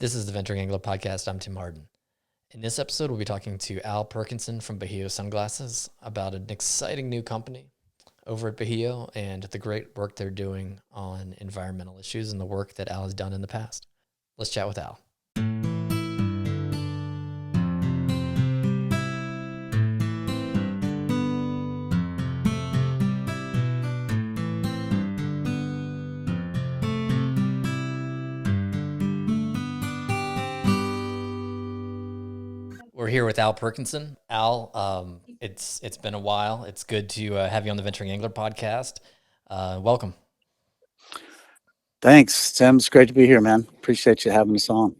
This is the Venturing Angler Podcast. I'm Tim Harden. In this episode, we'll be talking to Al Perkinson from Bajío Sunglasses about an exciting new company over at Bajío and the great work they're doing on environmental issues and the work that Al has done in the past. Let's chat with Al. We're here with Al Perkinson. Al, it's been a while. It's good to have you on the Venturing Angler Podcast. Welcome. Thanks, Tim. It's great to be here, man. Appreciate you having us on.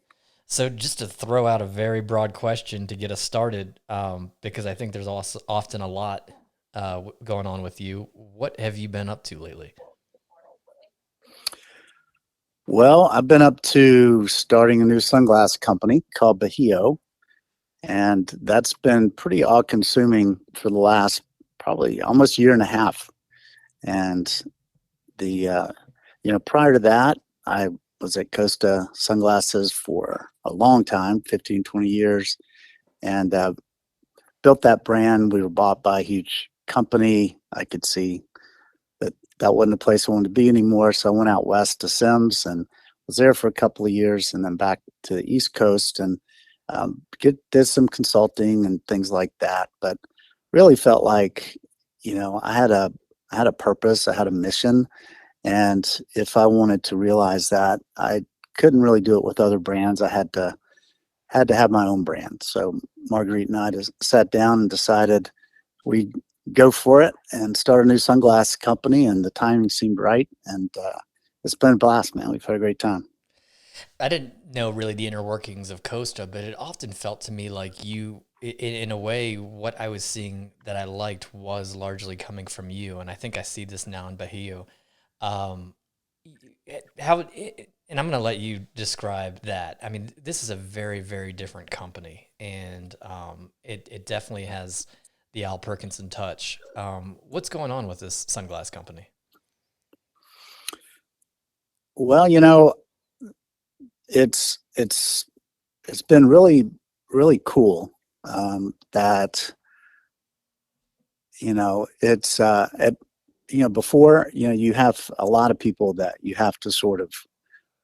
So just to throw out a very broad question to get us started, because I think there's also often a lot going on with you. What have you been up to lately? Well, I've been up to starting a new sunglass company called Bajío, and that's been pretty all-consuming for the last probably almost year and a half. And prior to that, I was at Costa Sunglasses for a long time, 15, 20 years, and built that brand. We were bought by a huge company. I could see that wasn't the place I wanted to be anymore. So I went out west to Sims and was there for a couple of years, and then back to the East Coast and did some consulting and things like that. But really felt like, I had a purpose, I had a mission, and if I wanted to realize that, I couldn't really do it with other brands. I had to have my own brand. So Marguerite and I just sat down and decided we go for it and start a new sunglass company, and the timing seemed right. And it's been a blast, man. We've had a great time. I didn't know really the inner workings of Costa, but it often felt to me like in a way, what I was seeing that I liked was largely coming from you. And I think I see this now in Bajío. Um, and I'm going to let you describe that. I mean, this is a very, very different company, and it definitely has the Al Perkinson touch. What's going on with this sunglass company? Well, it's it's been really cool that it's before you have a lot of people that you have to sort of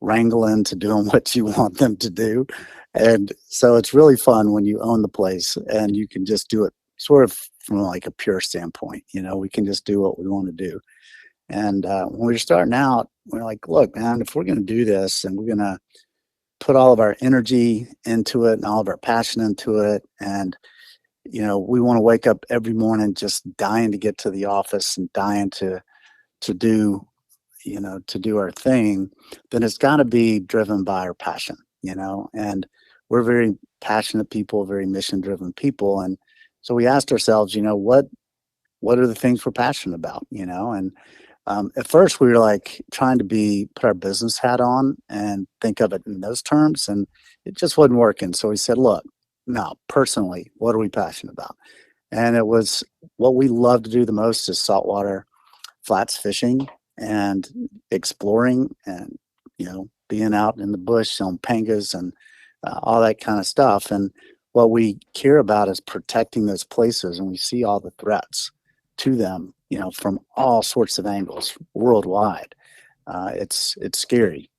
wrangle into doing what you want them to do. And so it's really fun when you own the place and you can just do it sort of from like a pure standpoint. We can just do what we want to do. And when we were starting out, we're like, look, man, if we're going to do this and we're going to put all of our energy into it and all of our passion into it, and we want to wake up every morning just dying to get to the office and dying to do to do our thing, then it's got to be driven by our passion. And we're very passionate people, very mission driven people. And so we asked ourselves, what are the things we're passionate about, and at first we were like trying to put our business hat on and think of it in those terms, and it just wasn't working. So we said, look, no, personally, what are we passionate about? And it was what we love to do the most is saltwater flats fishing and exploring and, being out in the bush on pangas and all that kind of stuff. And what we care about is protecting those places, and we see all the threats to them, from all sorts of angles worldwide. It's scary.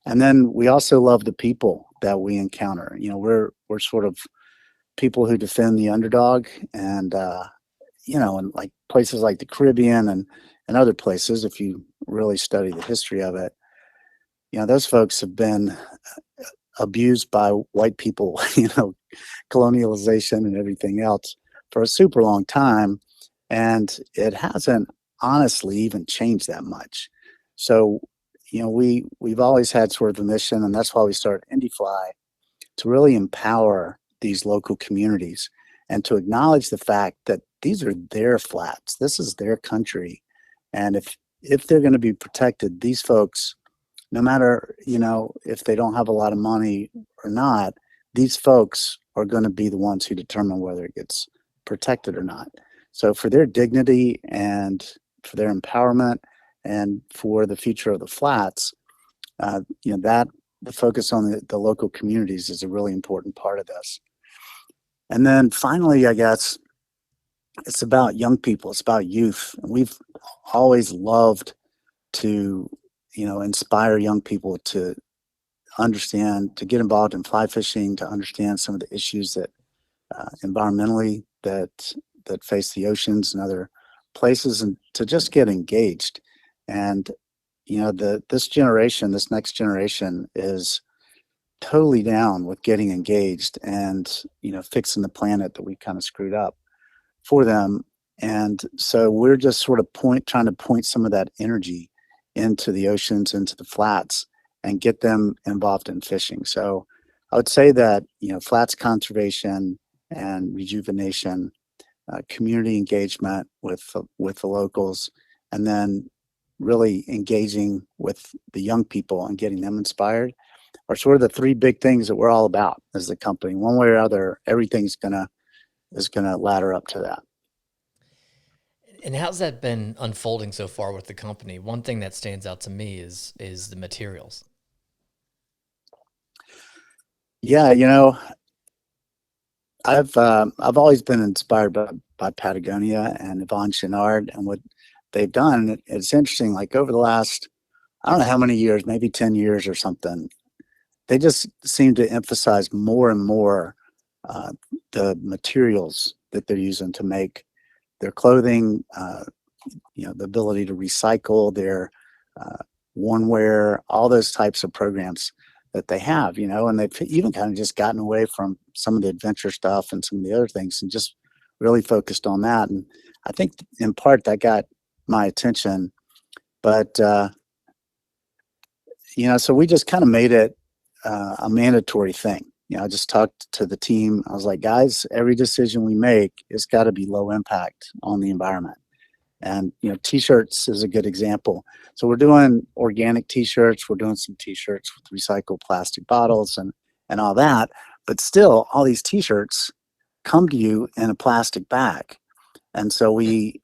And then we also love the people that we encounter. We're sort of people who defend the underdog, and in like places like the Caribbean and other places, if you really study the history of it, those folks have been abused by white people, colonialization and everything else for a super long time. And it hasn't honestly even changed that much. So, we've always had sort of a mission, and that's why we started IndieFly, to really empower these local communities and to acknowledge the fact that these are their flats. This is their country. And if they're going to be protected, these folks, no matter, if they don't have a lot of money or not, these folks are going to be the ones who determine whether it gets protected or not. So for their dignity and for their empowerment and for the future of the flats, that the focus on the local communities is a really important part of this. And then finally, I guess it's about young people. It's about youth. And we've always loved to, inspire young people to understand, to get involved in fly fishing, to understand some of the issues that environmentally that face the oceans and other places, and to just get engaged. And this next generation is totally down with getting engaged and fixing the planet that we kind of screwed up for them. And so we're just sort of trying to point some of that energy into the oceans, into the flats, and get them involved in fishing. So I would say that flats conservation and rejuvenation, community engagement with the locals, and then really engaging with the young people and getting them inspired are sort of the three big things that we're all about as a company. One way or other, everything's is gonna ladder up to that. And how's that been unfolding so far with the company? One thing that stands out to me is the materials. Yeah, I've always been inspired by Patagonia and Yvon Chouinard and what they've done. It's interesting, like over the last, I don't know how many years, maybe 10 years or something, they just seem to emphasize more and more uh, the materials that they're using to make their clothing, the ability to recycle their uh, worn wear, all those types of programs that they have, and they've even kind of just gotten away from some of the adventure stuff and some of the other things and just really focused on that. And I think in part that got my attention, but, so we just kind of made it a mandatory thing. I just talked to the team. I was like, guys, every decision we make has got to be low impact on the environment. And t-shirts is a good example. So we're doing organic t-shirts. We're doing some t-shirts with recycled plastic bottles and all that. But still, all these t-shirts come to you in a plastic bag. And so we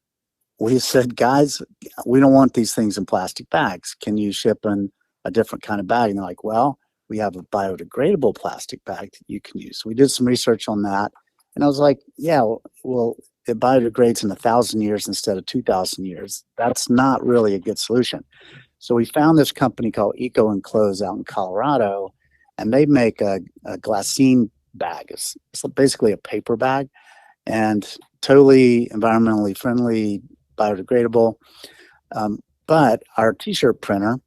said, guys, we don't want these things in plastic bags. Can you ship in a different kind of bag? And they're like, well, we have a biodegradable plastic bag that you can use. So we did some research on that. And I was like, yeah, well, it biodegrades in 1,000 years instead of 2,000 years. That's not really a good solution. So we found this company called Eco Enclose out in Colorado, and they make a glassine bag. It's basically a paper bag and totally environmentally friendly, biodegradable. But our t-shirt printer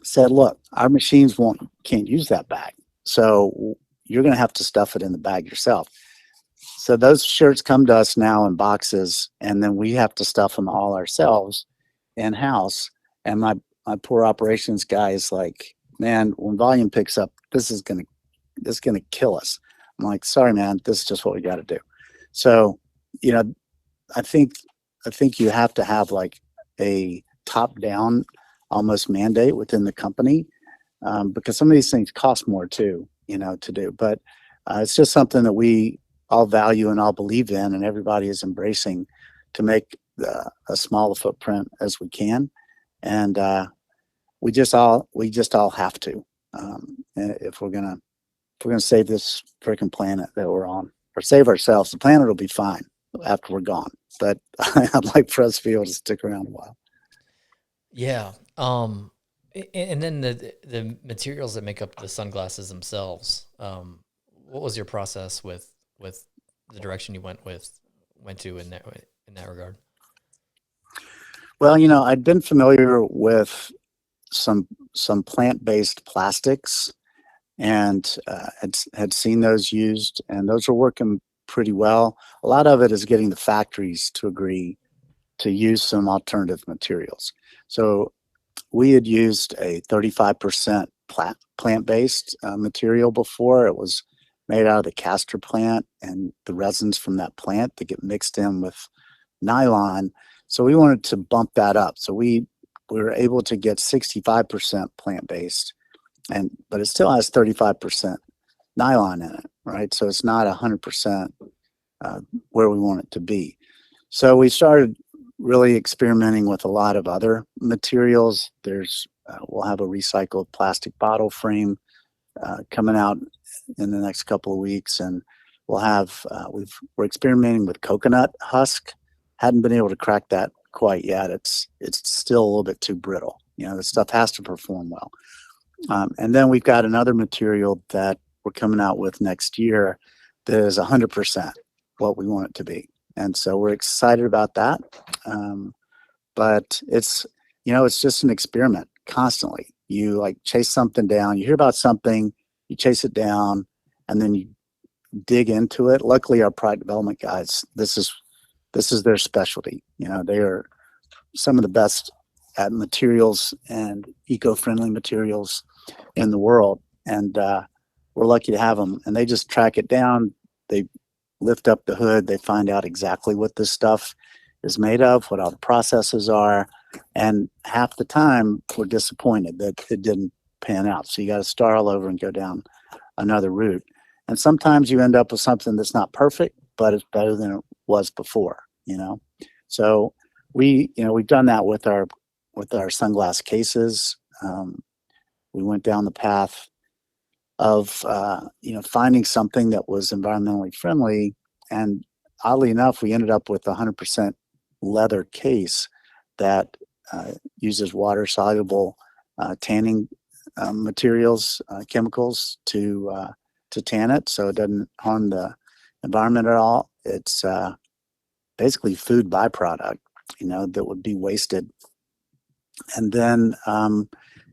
said, look, our machines can't use that bag. So you're going to have to stuff it in the bag yourself. So those shirts come to us now in boxes, and then we have to stuff them all ourselves in house. And my poor operations guy is like, man, when volume picks up, this is gonna kill us. I'm like, sorry, man, this is just what we got to do. So, I think you have to have like a top down almost mandate within the company, because some of these things cost more too, to do. But it's just something that we all value and all believe in, and everybody is embracing to make a small footprint as we can. And we just all have to, if we're gonna save this freaking planet that we're on, or save ourselves. The planet will be fine after we're gone, but I'd like for us to be able to stick around a while. Yeah. And then the materials that make up the sunglasses themselves. What was your process with the direction you went to in that regard? Well, I'd been familiar with some plant-based plastics, and had seen those used, and those are working pretty well. A lot of it is getting the factories to agree to use some alternative materials. So we had used a 35% plant-based material before. It was made out of the castor plant and the resins from that plant that get mixed in with nylon. So we wanted to bump that up. So we were able to get 65% plant-based, but it still has 35% nylon in it, right? So it's not 100% where we want it to be. So we started really experimenting with a lot of other materials. There's we'll have a recycled plastic bottle frame coming out in the next couple of weeks, and we'll have we're experimenting with coconut husk. Hadn't been able to crack that quite yet. It's still a little bit too brittle. The stuff has to perform well. And then we've got another material that we're coming out with next year that is 100% what we want it to be. And so we're excited about that. But it's just an experiment constantly. You like chase something down, you hear about something, you chase it down, and then you dig into it. Luckily, our product development guys, this is their specialty. They are some of the best at materials and eco-friendly materials in the world. And we're lucky to have them. And they just track it down. They lift up the hood. They find out exactly what this stuff is made of, what all the processes are. And half the time, we're disappointed that it didn't pan out. So you got to start all over and go down another route. And sometimes you end up with something that's not perfect, but it's better than it was before. So we've done that with our sunglass cases. We went down the path of finding something that was environmentally friendly, and oddly enough, we ended up with a 100% leather case that uses water soluble tanning materials, chemicals to tan it, so it doesn't harm the environment at all. It's basically food byproduct, that would be wasted, and then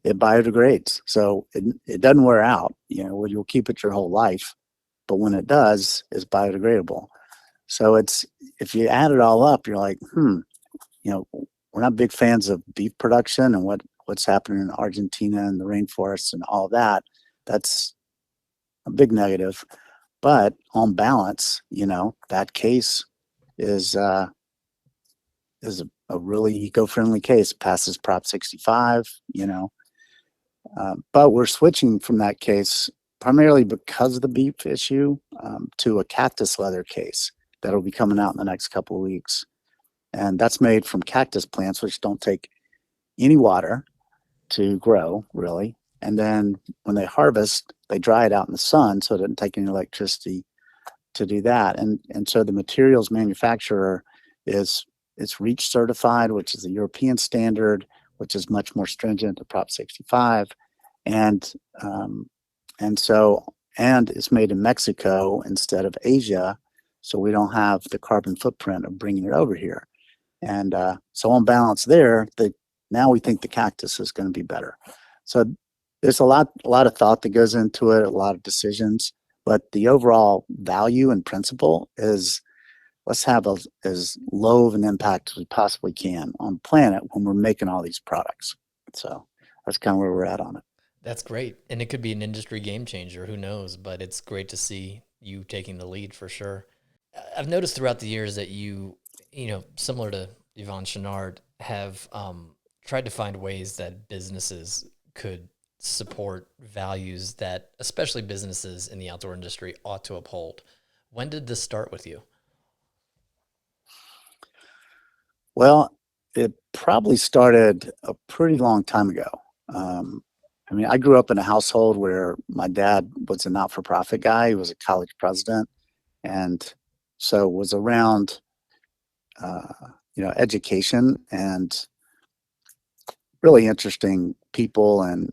it biodegrades, so it doesn't wear out. You'll keep it your whole life, but when it does, it's biodegradable. So if you add it all up, you're like, we're not big fans of beef production and what's happening in Argentina and the rainforests and all that. That's a big negative. But on balance, that case is a really eco-friendly case. Passes Prop 65. But we're switching from that case primarily because of the beef issue to a cactus leather case that'll be coming out in the next couple of weeks. And that's made from cactus plants, which don't take any water to grow, really. And then when they harvest, they dry it out in the sun, so it doesn't take any electricity to do that. And so the materials manufacturer it's REACH certified, which is a European standard, which is much more stringent to Prop 65. And it's made in Mexico instead of Asia, so we don't have the carbon footprint of bringing it over here. And so on balance there, now we think the cactus is going to be better. So there's a lot of thought that goes into it, a lot of decisions, but the overall value and principle is let's have as low of an impact as we possibly can on the planet when we're making all these products. So that's kind of where we're at on it. That's great. And it could be an industry game changer. Who knows? But it's great to see you taking the lead for sure. I've noticed throughout the years that you similar to Yvon Chouinard, have tried to find ways that businesses could support values that especially businesses in the outdoor industry ought to uphold. When did this start with you? Well, it probably started a pretty long time ago. I grew up in a household where my dad was a not-for-profit guy. He was a college president, and so was around, education and really interesting people and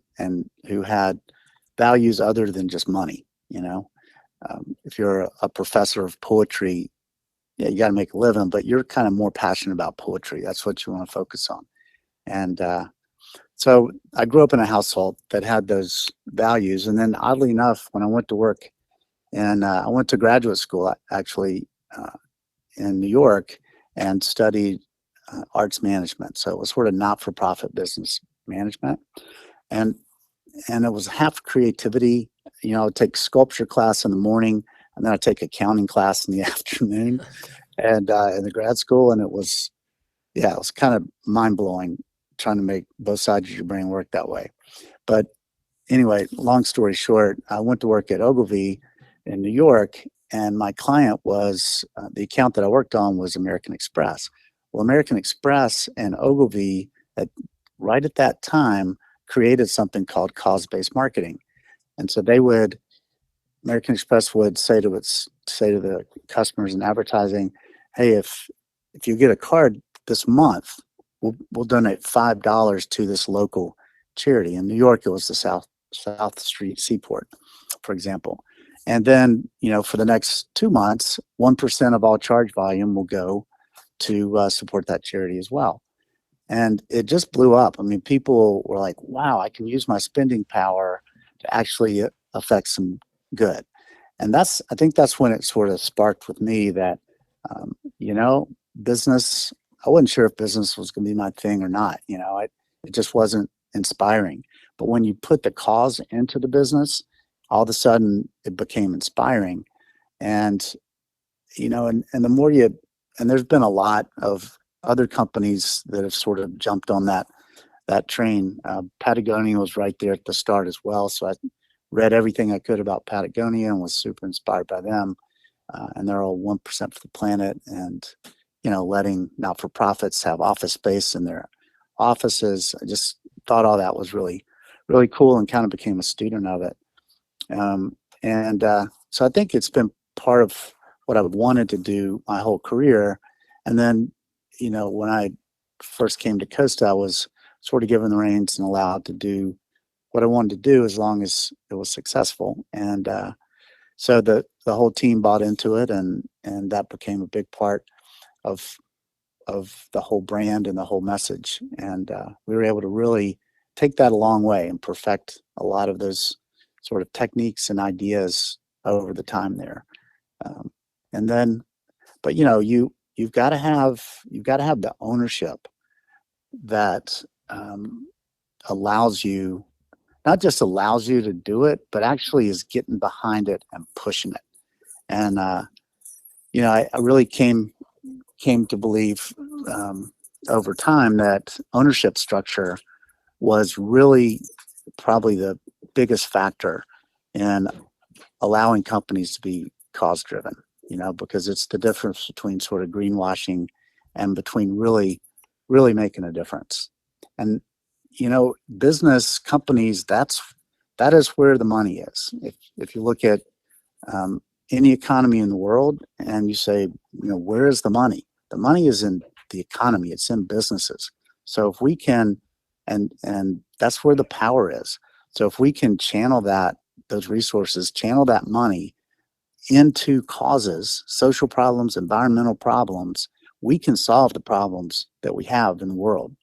who had values other than just money. If you're a professor of poetry, yeah, you got to make a living, but you're kind of more passionate about poetry. That's what you want to focus on. And so I grew up in a household that had those values. And then oddly enough, when I went to work, and I went to graduate school actually in New York and studied arts management. So it was sort of not-for-profit business management. And it was half creativity. I'd take sculpture class in the morning, and then I'd take accounting class in the afternoon and in the grad school. And it was kind of mind-blowing trying to make both sides of your brain work that way. But anyway, long story short, I went to work at Ogilvy in New York, and my client was the account that I worked on was American Express. Well, American Express and Ogilvy, right at that time, created something called cause-based marketing. And so American Express would say to the customers in advertising, "Hey, if you get a card this month, we'll donate $5 to this local charity." In New York, it was the South Street Seaport, for example. And then, for the next 2 months, 1% of all charge volume will go to support that charity as well. And it just blew up. I mean, people were like, "Wow, I can use my spending power to actually affect some good." And I think that's when it sort of sparked with me that, um, you know, business, I wasn't sure if business was going to be my thing or not. It just wasn't inspiring. But when you put the cause into the business, all of a sudden it became inspiring. And, and the more and there's been a lot of other companies that have sort of jumped on that train. Patagonia was right there at the start as well. So I read everything I could about Patagonia and was super inspired by them. And they're all 1% for the planet, and letting not-for-profits have office space in their offices. I just thought all that was really, really cool, and kind of became a student of it. And so I think it's been part of what I've wanted to do my whole career. And then, when I first came to Costa, I was sort of given the reins and allowed to do what I wanted to do as long as it was successful. And so the whole team bought into it, and that became a big part of the whole brand and the whole message. And we were able to really take that a long way and perfect a lot of those sort of techniques and ideas over the time there. And then, but you've got to have the ownership that allows you, not just allows you to do it, but actually is getting behind it and pushing it. And I really came to believe over time that ownership structure was really probably the biggest factor in allowing companies to be cause driven, because it's the difference between sort of greenwashing and between really, really making a difference. And, business companies, that is where the money is. If you look at any economy in the world and you say, where is the money? The money is in the economy. It's in businesses. So if we can, and that's where the power is. So if we can channel those resources, channel that money into causes, social problems, environmental problems, we can solve the problems that we have in the world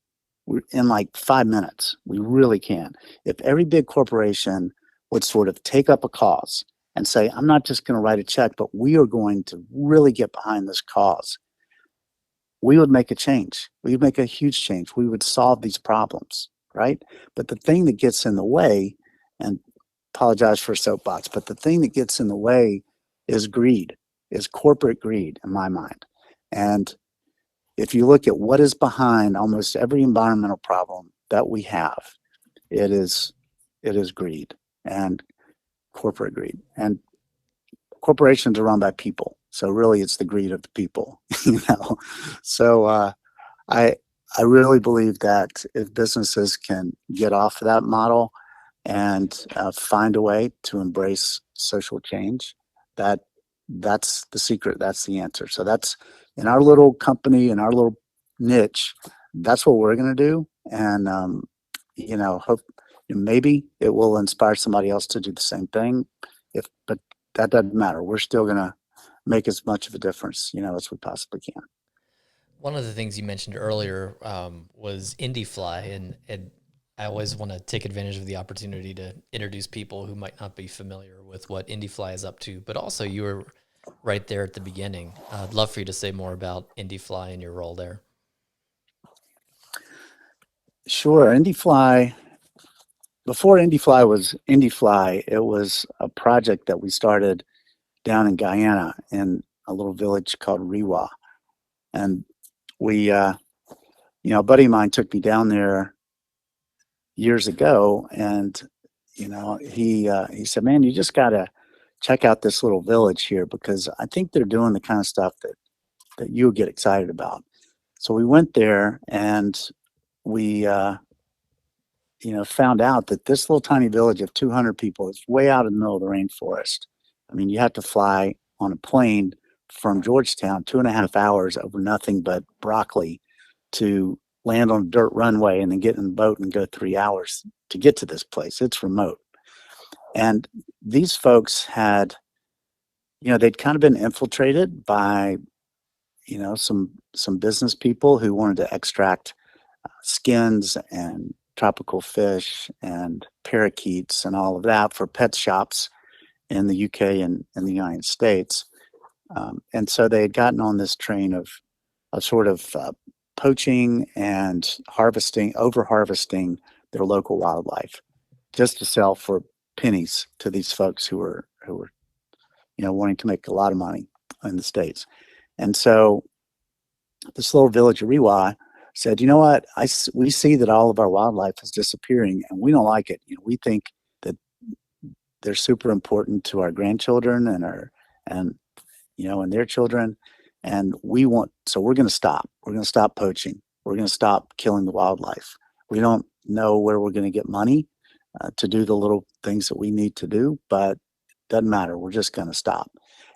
in like 5 minutes. We really can. If every big corporation would sort of take up a cause and say, "I'm not just going to write a check, but we are going to really get behind this cause," we would make a change. We would make a huge change. We would solve these problems, right? But the thing that gets in the way, and apologize for a soapbox, but the thing that gets in the way is greed, is corporate greed in my mind. And if you look at what is behind almost every environmental problem that we have, it is greed and corporate greed. And corporations are run by people, so really it's the greed of the people. So I really believe that if businesses can get off of that model and find a way to embrace social change, that's the secret, that's the answer. So that's in our little company, in our little niche, that's what we're going to do. And hope maybe it will inspire somebody else to do the same thing. But that doesn't matter. We're still going to make as much of a difference, as we possibly can. One of the things you mentioned earlier was IndieFly, and I always want to take advantage of the opportunity to introduce people who might not be familiar with what IndieFly is up to, but also you were right there at the beginning. I'd love for you to say more about IndieFly and your role there. Sure. IndieFly, before IndieFly was IndieFly, it was a project that we started down in Guyana in a little village called Rewa. And we, a buddy of mine took me down there years ago, and he said, "Man, you just gotta check out this little village here, because I think they're doing the kind of stuff that you'll get excited about." So we went there, and we found out that this little tiny village of 200 people is way out in the middle of the rainforest. I mean, you have to fly on a plane from Georgetown 2.5 hours over nothing but broccoli to land on a dirt runway and then get in the boat and go 3 hours to get to this place. It's remote. And these folks had, they'd kind of been infiltrated by, some business people who wanted to extract skins and tropical fish and parakeets and all of that for pet shops in the UK and the United States. And so they had gotten on this train of sort of poaching and over harvesting their local wildlife just to sell for pennies to these folks who were wanting to make a lot of money in the States. And so this little village of Rewa said, you know what, we see that all of our wildlife is disappearing and we don't like it. We think that they're super important to our grandchildren and their children. And we're going to stop. We're going to stop poaching. We're going to stop killing the wildlife. We don't know where we're going to get money to do the little things that we need to do, but doesn't matter. We're just going to stop.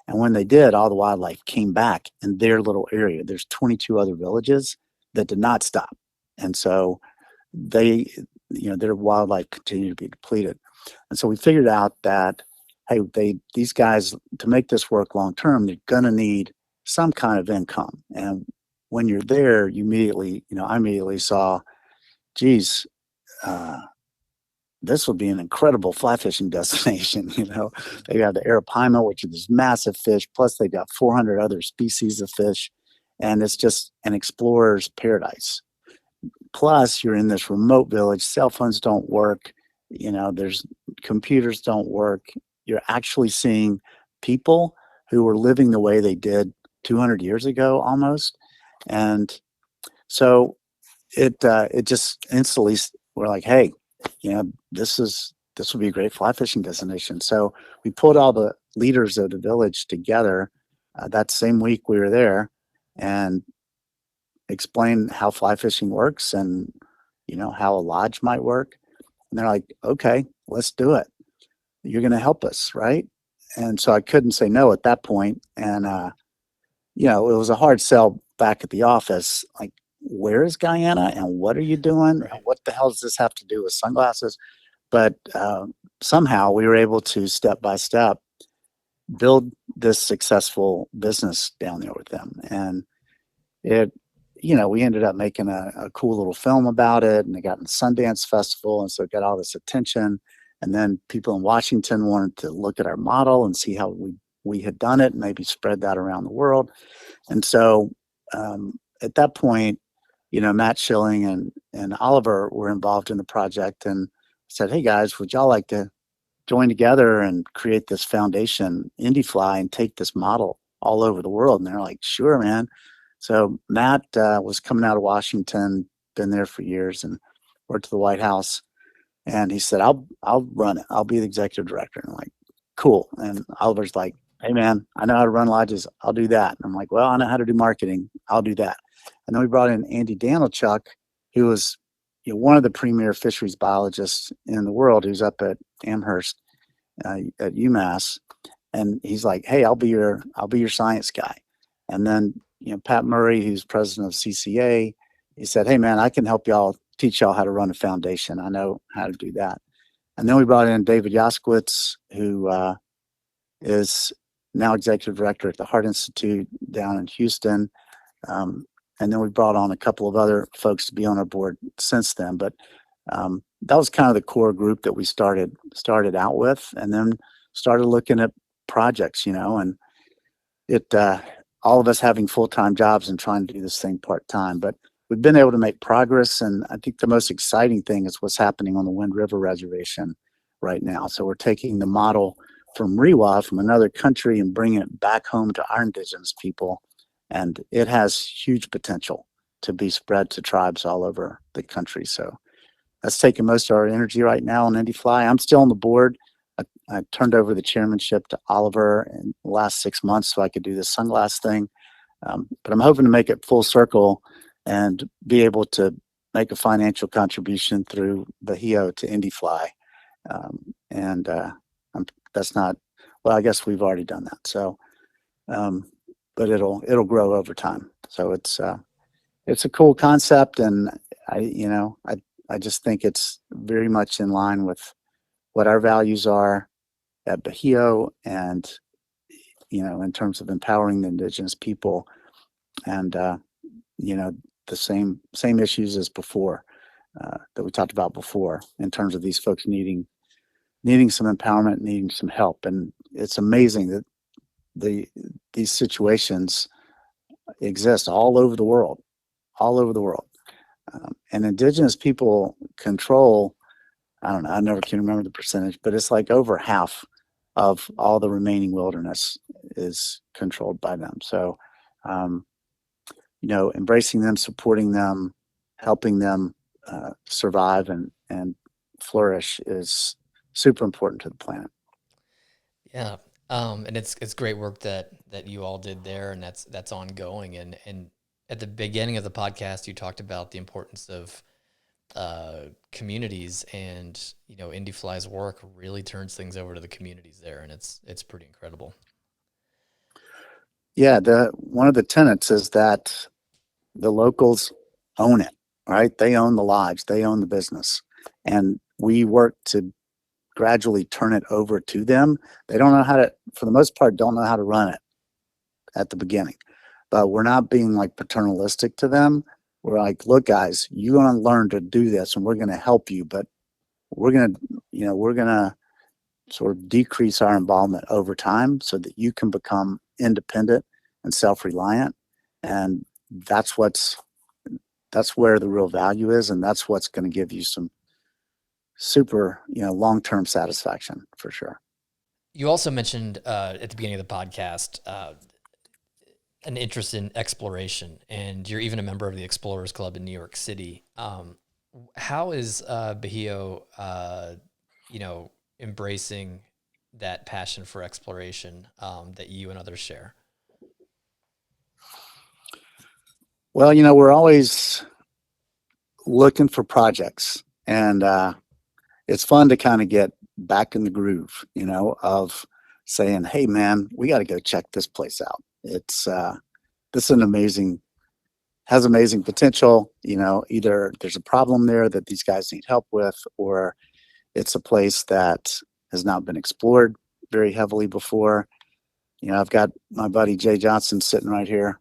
And when they did, all the wildlife came back in their little area. There's 22 other villages that did not stop. And so their wildlife continued to be depleted. And so we figured out that, hey, these guys, to make this work long term, they're going to need some kind of income. And when you're there, I immediately saw, geez, this would be an incredible fly fishing destination. They have the Arapaima, which is this massive fish, plus they've got 400 other species of fish, and it's just an explorer's paradise. Plus, you're in this remote village. Cell phones don't work. There's computers don't work. You're actually seeing people who were living the way they did 200 years ago, almost. And so it just instantly, we're like, hey, this would be a great fly fishing destination. So we pulled all the leaders of the village together that same week we were there and explained how fly fishing works and, how a lodge might work. And they're like, okay, let's do it. You're going to help us, right? And so I couldn't say no at that point. And, it was a hard sell back at the office. Like, where is Guyana and what are you doing? Right. What the hell does this have to do with sunglasses? But somehow we were able to step by step build this successful business down there with them. And we ended up making a cool little film about it, and it got in the Sundance Festival. And so it got all this attention. And then people in Washington wanted to look at our model and see how we had done it and maybe spread that around the world. And so at that point, Matt Schilling and Oliver were involved in the project and said, hey guys, would y'all like to join together and create this foundation, IndieFly, and take this model all over the world? And they're like, sure, man. So Matt was coming out of Washington, been there for years, and worked at the White House. And he said, I'll run it. I'll be the executive director. And I'm like, cool. And Oliver's like, hey man, I know how to run lodges. I'll do that. And I'm like, well, I know how to do marketing. I'll do that. And then we brought in Andy Danilchuk, who was one of the premier fisheries biologists in the world, who's up at Amherst at UMass. And he's like, hey, I'll be your science guy. And then Pat Murray, who's president of CCA, he said, hey man, I can help teach y'all how to run a foundation. I know how to do that. And then we brought in David Yaskowitz, who is now executive director at the Heart Institute down in Houston. And then we brought on a couple of other folks to be on our board since then. But that was kind of the core group that we started out with, and then started looking at projects, and it all of us having full-time jobs and trying to do this thing part-time. But we've been able to make progress, and I think the most exciting thing is what's happening on the Wind River Reservation right now. So we're taking the model from Rewa, from another country, and bringing it back home to our indigenous people. And it has huge potential to be spread to tribes all over the country. So that's taking most of our energy right now on IndieFly. I'm still on the board. I turned over the chairmanship to Oliver in the last 6 months so I could do this sunglass thing. But I'm hoping to make it full circle and be able to make a financial contribution through Bajío to IndyFly. And that's not, well, I guess we've already done that. So, but it'll grow over time. So it's a cool concept, and I just think it's very much in line with what our values are at Bajío, and in terms of empowering the indigenous people, and the same issues as before, that we talked about before, in terms of these folks needing some empowerment, needing some help. And it's amazing that these situations exist all over the world, all over the world. And indigenous people control, I don't know, I never can remember the percentage, but it's like over half of all the remaining wilderness is controlled by them. So, embracing them, supporting them, helping them survive and flourish is super important to the planet. Yeah. And it's great work that you all did there, and that's ongoing. And at the beginning of the podcast, you talked about the importance of communities, and IndyFly's work really turns things over to the communities there, and it's pretty incredible. Yeah, one of the tenets is that the locals own it, right? They own the lodge, they own the business, and we work to gradually turn it over to them. They don't know how to, for the most part, don't know how to run it at the beginning, but we're not being like paternalistic to them. We're like, look, guys, you're going to learn to do this, and we're going to help you, but we're going to sort of decrease our involvement over time so that you can become independent and self-reliant. And that's where the real value is, and that's what's going to give you some super, long-term satisfaction for sure. You also mentioned at the beginning of the podcast an interest in exploration, and you're even a member of the Explorers Club in New York City. How is Bajío, embracing that passion for exploration that you and others share? Well, we're always looking for projects, and it's fun to kind of get back in the groove, of saying, hey, man, we got to go check this place out. It's this is has amazing potential. Either there's a problem there that these guys need help with, or it's a place that has not been explored very heavily before. I've got my buddy Jay Johnson sitting right here,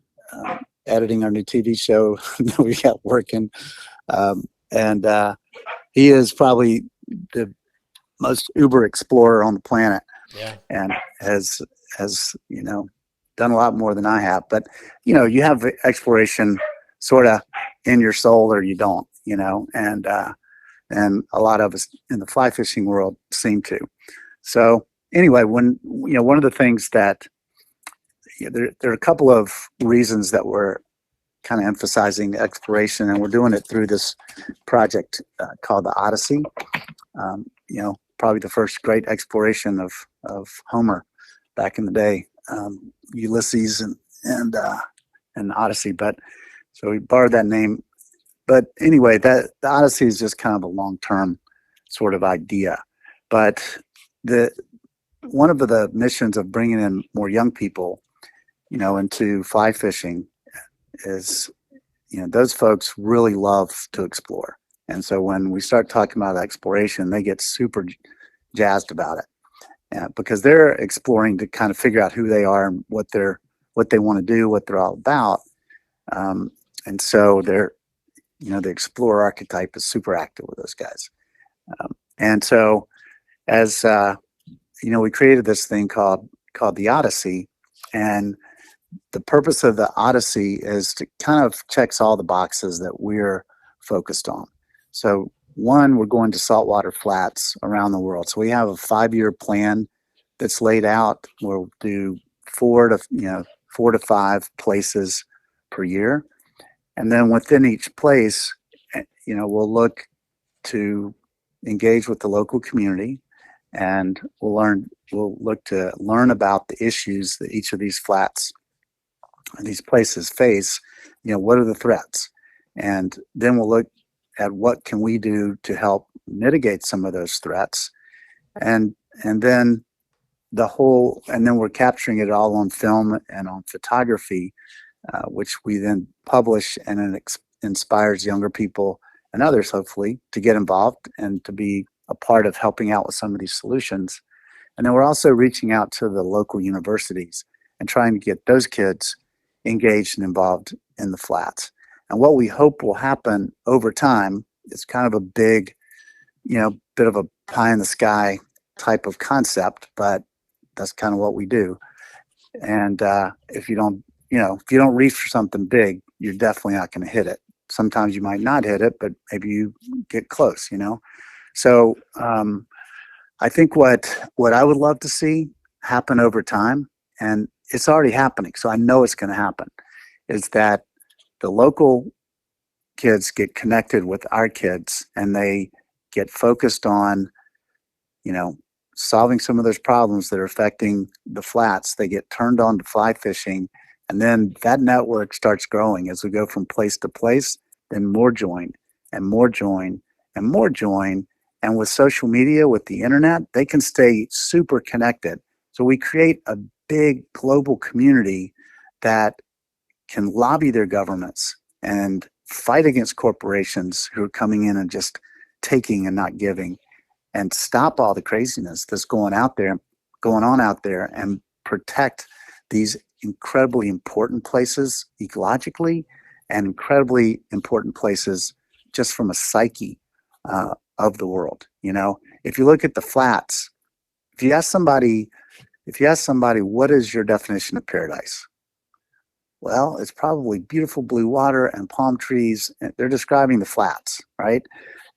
editing our new TV show that we got working. And he is probably the most uber explorer on the planet. Yeah. And has done a lot more than I have. But you have exploration sort of in your soul, or you don't. And a lot of us in the fly fishing world seem to. So anyway, when one of the things that there are a couple of reasons that we're kind of emphasizing exploration, and we're doing it through this project called the Odyssey. Probably the first great exploration of Homer back in the day, Ulysses and Odyssey. But so we borrowed that name. But anyway, the Odyssey is just kind of a long-term sort of idea. But one of the missions of bringing in more young people, into fly fishing is, those folks really love to explore. And so when we start talking about exploration, they get super jazzed about it, because they're exploring to kind of figure out who they are and what they want to do, what they're all about. And so the explorer archetype is super active with those guys. And so as, we created this thing called the Odyssey, and the purpose of the Odyssey is to kind of checks all the boxes that we're focused on. So one, we're going to saltwater flats around the world. So we have a 5-year plan that's laid out. We'll do 4 to 5 places per year. And then within each place, we'll look to engage with the local community, and we'll look to learn about the issues that each of these flats and these places face. What are the threats? And then we'll look at what can we do to help mitigate some of those threats, and and then and then we're capturing it all on film and on photography, which we then publish, and it inspires younger people and others, hopefully, to get involved and to be a part of helping out with some of these solutions. And then we're also reaching out to the local universities and trying to get those kids engaged and involved in the flats. And what we hope will happen over time is kind of a big, bit of a pie in the sky type of concept, but that's kind of what we do. And if you don't reach for something big, you're definitely not going to hit it. Sometimes you might not hit it, but maybe you get close. So I think what I would love to see happen over time, and it's already happening, so I know it's going to happen, is that the local kids get connected with our kids and they get focused on, solving some of those problems that are affecting the flats. They get turned on to fly fishing, and then that network starts growing as we go from place to place, then more join and more join and more join. And with social media, with the internet, they can stay super connected. So we create a big global community that can lobby their governments and fight against corporations who are coming in and just taking and not giving, and stop all the craziness that's going on out there, and protect these incredibly important places ecologically, and incredibly important places just from a psyche of the world. If you look at the flats, if you ask somebody, what is your definition of paradise? Well, it's probably beautiful blue water and palm trees. They're describing the flats, right?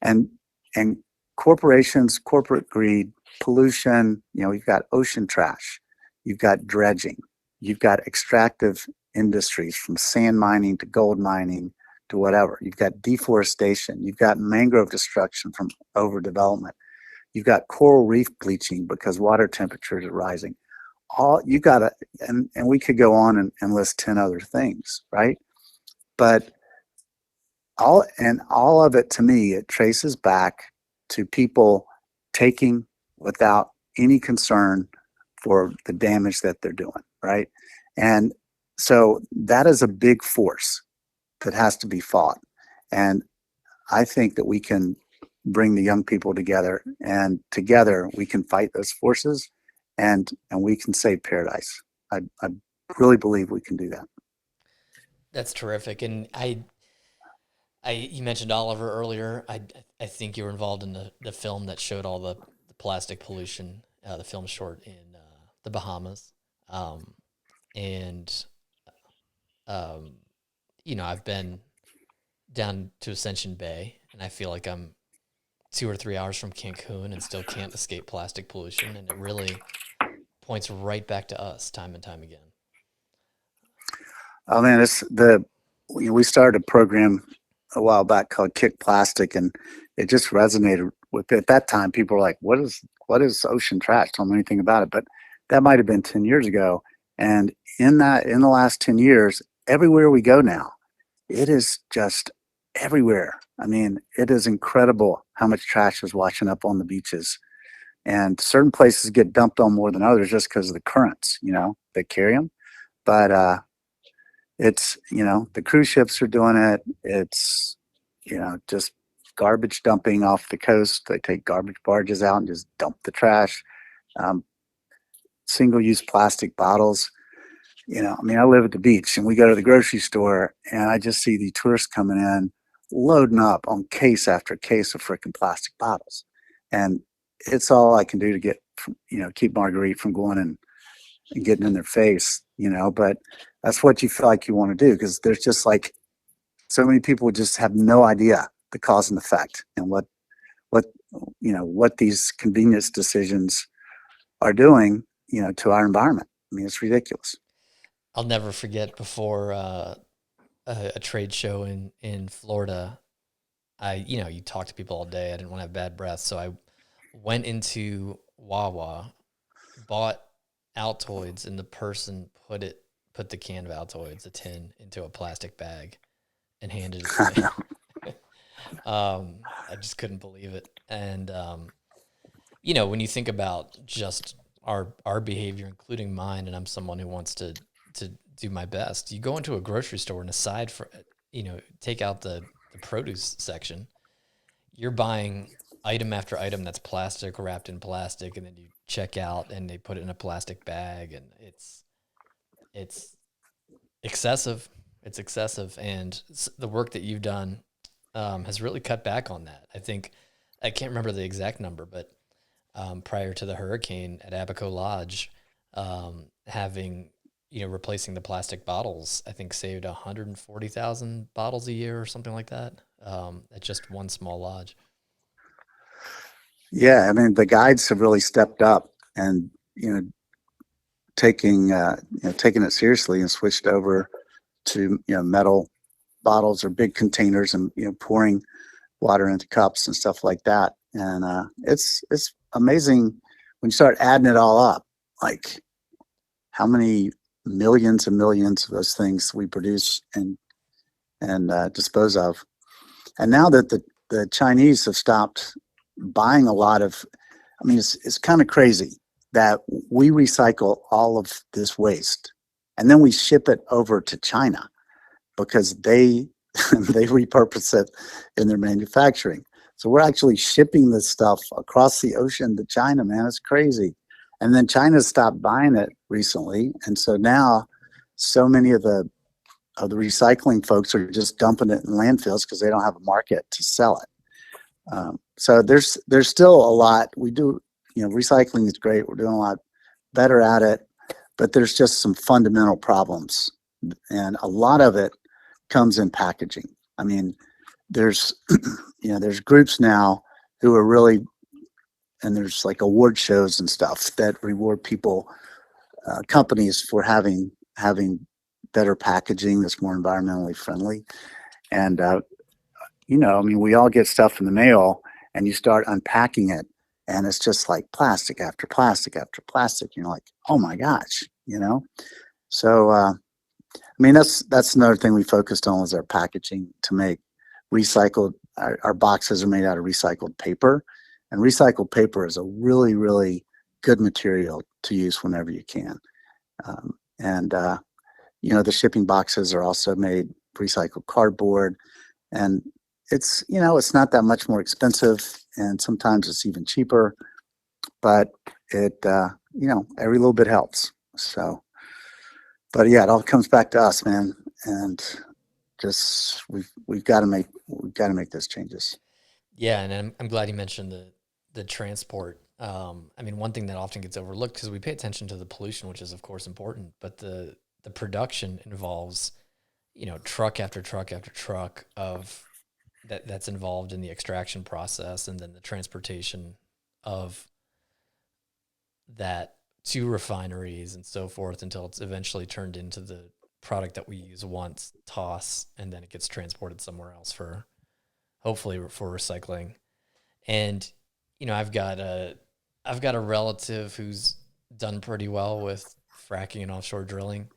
And and corporations, corporate greed, pollution. You've got ocean trash, you've got dredging, you've got extractive industries from sand mining to gold mining to whatever. You've got deforestation. You've got mangrove destruction from overdevelopment. You've got coral reef bleaching because water temperatures are rising. All you got to, and we could go on and list 10 other things, right? But all of it, to me, it traces back to people taking without any concern for the damage that they're doing, right? And so that is a big force that has to be fought. And I think that we can bring the young people together, and together we can fight those forces, and we can save paradise. I really believe we can do that. That's terrific. And you mentioned Oliver earlier. I think you were involved in the film that showed all the plastic pollution, the film short in the Bahamas. And um, I've been down to Ascension Bay, and I feel like I'm 2 or 3 hours from Cancun and still can't escape plastic pollution. And it really points right back to us time and time again. Oh man, we started a program a while back called Kick Plastic, and it just resonated with it. At that time, people were like, "What is ocean trash? Don't know anything about it." But that might have been 10 years ago, and in the last 10 years, everywhere we go now, it is just everywhere. I mean, it is incredible how much trash is washing up on the beaches, and certain places get dumped on more than others just because of the currents, that carry them. But it's, the cruise ships are doing it. It's, just garbage dumping off the coast. They take garbage barges out and just dump the trash. Um, Single-use plastic bottles. I mean, I live at the beach, and we go to the grocery store, and I just see the tourists coming in, loading up on case after case of freaking plastic bottles. And it's all I can do to keep Marguerite from going and getting in their face, but that's what you feel like you want to do, because there's just like so many people just have no idea the cause and effect, and what what these convenience decisions are doing, to our environment. I mean, it's ridiculous. I'll never forget before a trade show in Florida. You talk to people all day. I didn't want to have bad breath, so I went into Wawa, bought Altoids, and the person put the can of Altoids, a tin, into a plastic bag and handed it to me. I just couldn't believe it. And when you think about just our behavior, including mine, and I'm someone who wants to do my best. You go into a grocery store and aside for take out the produce section, you're buying item after item that's plastic wrapped in plastic, and then you check out and they put it in a plastic bag, and it's excessive. It's excessive, and the work that you've done has really cut back on that. I think I can't remember the exact number, but prior to the hurricane at Abaco Lodge, having replacing the plastic bottles, I think saved 140,000 bottles a year or something like that. At just one small lodge. Yeah, I mean the guides have really stepped up and taking it seriously and switched over to metal bottles or big containers and pouring water into cups and stuff like that. And it's amazing when you start adding it all up, like how many millions and millions of those things we produce and dispose of. And now that the Chinese have stopped buying a lot of, I mean, it's kind of crazy that we recycle all of this waste and then we ship it over to China because they they repurpose it in their manufacturing. So we're actually shipping this stuff across the ocean to China, man. It's crazy. And then China stopped buying it recently, and so now so many of the recycling folks are just dumping it in landfills because they don't have a market to sell it. So there's still a lot we do. Recycling is great. We're doing a lot better at it, but there's just some fundamental problems, and a lot of it comes in packaging. I mean, there's there's groups now who are really, and there's like award shows and stuff that reward people, companies for having better packaging that's more environmentally friendly. And I mean, we all get stuff in the mail, and you start unpacking it, and it's just like plastic after plastic after plastic. You're like, oh my gosh. So I mean, that's another thing we focused on was our packaging to make recycled. Our boxes are made out of recycled paper, and recycled paper is a really, really good material to use whenever you can. And the shipping boxes are also made recycled cardboard, and it's not that much more expensive, and sometimes it's even cheaper, but it every little bit helps. So, but yeah, it all comes back to us, man, and just we've got to make those changes. Yeah, and I'm glad you mentioned the transport. I mean, one thing that often gets overlooked because we pay attention to the pollution, which is of course important, but the production involves, truck after truck after truck of that's involved in the extraction process, and then the transportation of that to refineries and so forth until it's eventually turned into the product that we use once, toss, and then it gets transported somewhere else for hopefully for recycling. And I've got a relative who's done pretty well with fracking and offshore drilling,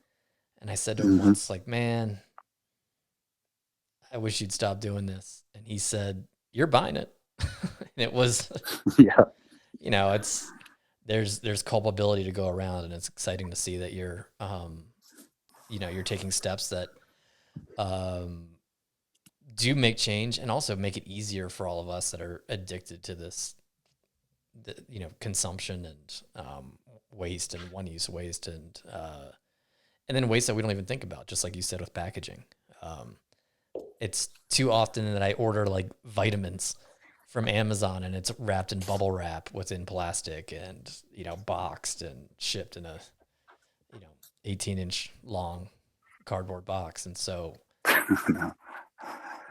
and I said to him Hmm. once, like, man, I wish you'd stop doing this. And he said, you're buying it. And it was, Yeah. it's there's culpability to go around, and it's exciting to see that you're taking steps that um, do make change and also make it easier for all of us that are addicted to this, consumption and waste and one use waste and then waste that we don't even think about, just like you said with packaging. Um, it's too often that I order like vitamins from Amazon and it's wrapped in bubble wrap within plastic and, boxed and shipped in a, you know, 18-inch long cardboard box. And so No,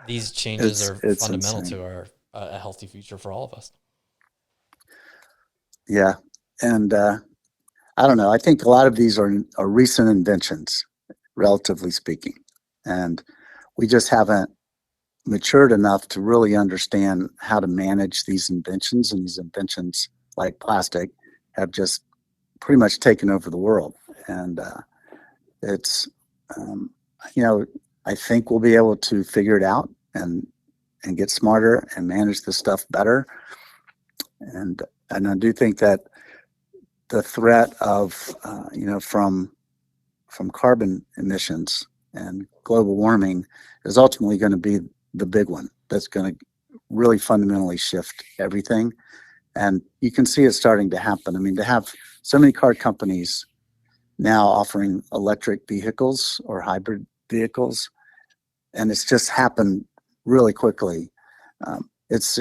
these changes it's are it's fundamental insane. to our a healthy future for all of us. Yeah, and I don't know. I think a lot of these are recent inventions, relatively speaking, and we just haven't matured enough to really understand how to manage these inventions. And these inventions, like plastic, have just pretty much taken over the world. And it's, um, you know, I think we'll be able to figure it out, and and get smarter and manage this stuff better. And I do think that the threat of from carbon emissions and global warming is ultimately going to be the big one that's going to really fundamentally shift everything. And you can see it starting to happen. I mean, to have so many car companies now offering electric vehicles or hybrid vehicles, and it's just happened really quickly. It's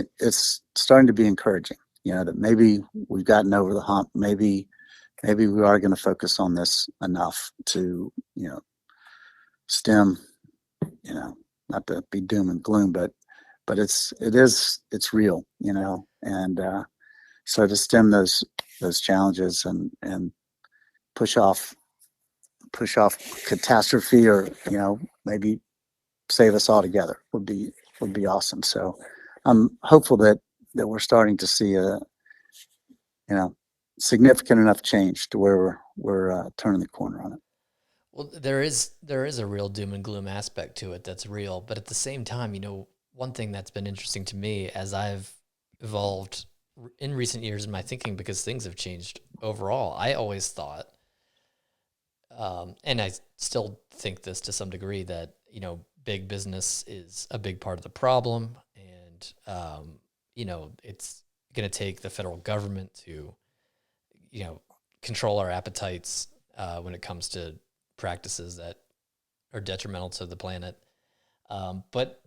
starting to be encouraging. That maybe we've gotten over the hump. Maybe we are going to focus on this enough to stem. Not to be doom and gloom, but it's real. And so to stem those challenges and push off catastrophe, or maybe save us all together would be awesome. So I'm hopeful that we're starting to see a significant enough change to where we're turning the corner on it. Well, there is a real doom and gloom aspect to it that's real, but at the same time, one thing that's been interesting to me as I've evolved in recent years in my thinking, because things have changed overall. I always thought, and I still think this to some degree, that big business is a big part of the problem, and it's going to take the federal government to control our appetites when it comes to practices that are detrimental to the planet. But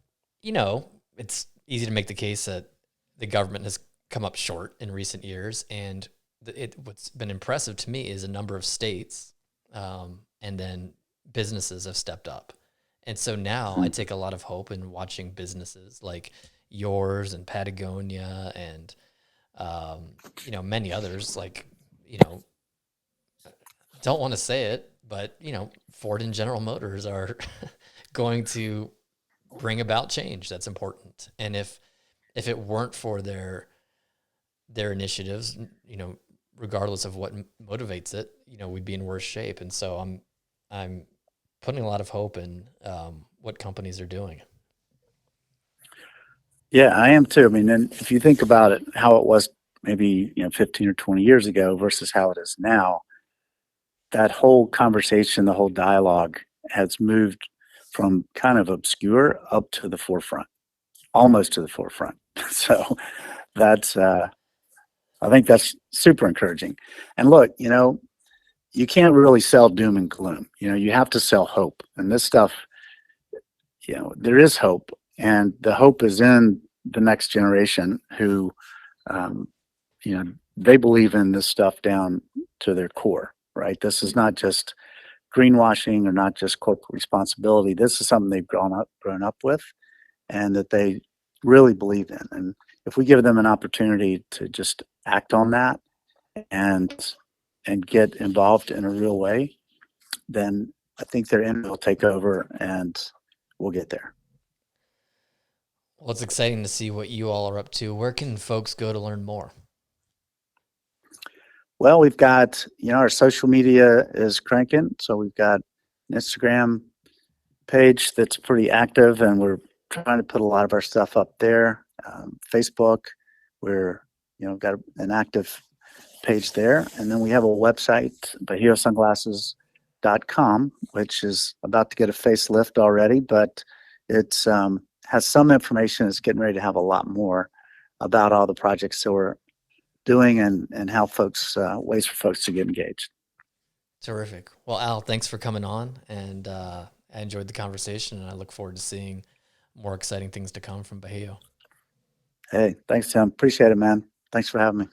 it's easy to make the case that the government has come up short in recent years, and what's been impressive to me is a number of states, and then businesses have stepped up. And so now I take a lot of hope in watching businesses like yours and Patagonia and many others, like don't want to say it, but Ford and General Motors are going to bring about change that's important. And if it weren't for their initiatives, regardless of what motivates it, we'd be in worse shape. And so I'm putting a lot of hope in what companies are doing. Yeah, I am too. I mean, and if you think about it, how it was maybe 15 or 20 years ago versus how it is now, that whole conversation, the whole dialogue has moved from kind of obscure up to the forefront, almost to the forefront. So that's I think that's super encouraging. And look, you can't really sell doom and gloom. You have to sell hope. And this stuff, there is hope, and the hope is in the next generation who, um, they believe in this stuff down to their core. Right? This is not just greenwashing or not just corporate responsibility. This is something they've grown up with, and that they really believe in. And if we give them an opportunity to just act on that and get involved in a real way, then I think their end will take over and we'll get there. Well, it's exciting to see what you all are up to. Where can folks go to learn more? Well, we've got, our social media is cranking. So we've got an Instagram page that's pretty active, and we're trying to put a lot of our stuff up there. Facebook, we're, got an active page there. And then we have a website, bajiosunglasses.com, which is about to get a facelift already, but it's has some information. It's getting ready to have a lot more about all the projects that we're doing, and how ways for folks to get engaged. Terrific. Well, Al, thanks for coming on, and I enjoyed the conversation, and I look forward to seeing more exciting things to come from Bajío. Hey, thanks, Tim. Appreciate it, man. Thanks for having me.